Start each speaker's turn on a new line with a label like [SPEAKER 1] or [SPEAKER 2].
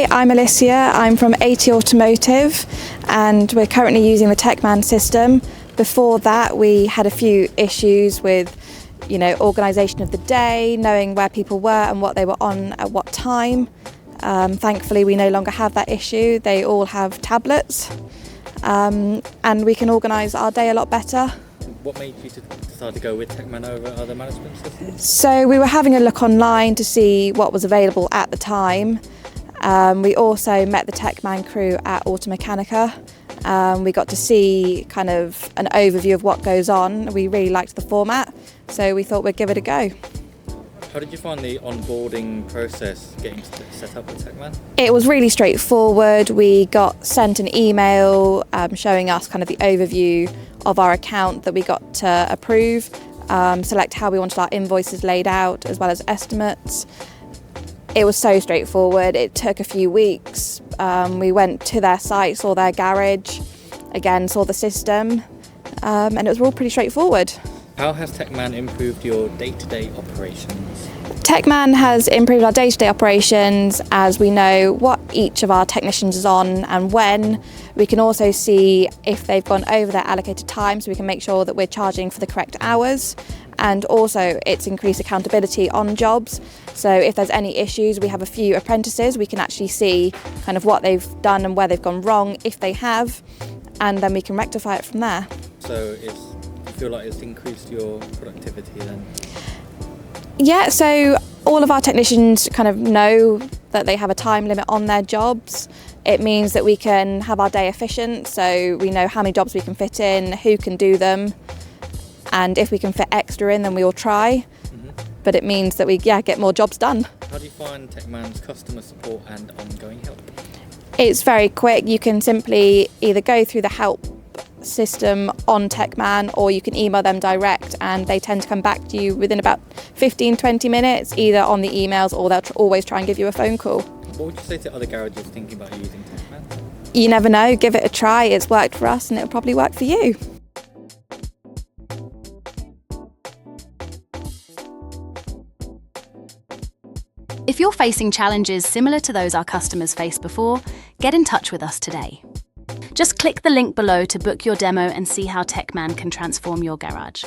[SPEAKER 1] Hi, I'm Alicia. I'm from AT Automotive and we're currently using the TechMan system. Before that, we had a few issues with, organisation of the day, knowing where people were and what they were on at what time. Thankfully, we no longer have that issue. They all have tablets and we can organise our day a lot better.
[SPEAKER 2] What made you decide to go with TechMan over other management systems?
[SPEAKER 1] So we were having a look online to see what was available at the time. We also met the TechMan crew at Automechanica. We got to see kind of an overview of what goes on. We really liked the format, so we thought we'd give it a go.
[SPEAKER 2] How did you find the onboarding process getting set up with TechMan?
[SPEAKER 1] It was really straightforward. We got sent an email showing us kind of the overview of our account that we got to approve, select how we wanted our invoices laid out, as well as estimates. It was so straightforward. It took a few weeks. We went to their site, saw their garage, again saw the system, and it was all pretty straightforward.
[SPEAKER 2] How has TechMan improved your day-to-day operations?
[SPEAKER 1] TechMan has improved our day-to-day operations as we know what each of our technicians is on and when. We can also see if they've gone over their allocated time, so we can make sure that we're charging for the correct hours. And also it's increased accountability on jobs. So if there's any issues, we have a few apprentices, we can actually see kind of what they've done and where they've gone wrong if they have, and then we can rectify it from there.
[SPEAKER 2] So you feel like it's increased your productivity then?
[SPEAKER 1] Yeah, so all of our technicians kind of know that they have a time limit on their jobs. It means that we can have our day efficient, so we know how many jobs we can fit in, who can do them, and if we can fit extra in, then we will try. But it means that we get more jobs done.
[SPEAKER 2] How do you find TechMan's customer support and ongoing help?
[SPEAKER 1] It's very quick. You can simply either go through the help system on TechMan or you can email them direct, and they tend to come back to you within about 15-20 minutes, either on the emails or they'll always try and give you a phone call.
[SPEAKER 2] What would you say to other garages thinking about using TechMan?
[SPEAKER 1] You never know, give it a try. It's worked for us and it'll probably work for you.
[SPEAKER 3] If you're facing challenges similar to those our customers faced before, get in touch with us today. Just click the link below to book your demo and see how TechMan can transform your garage.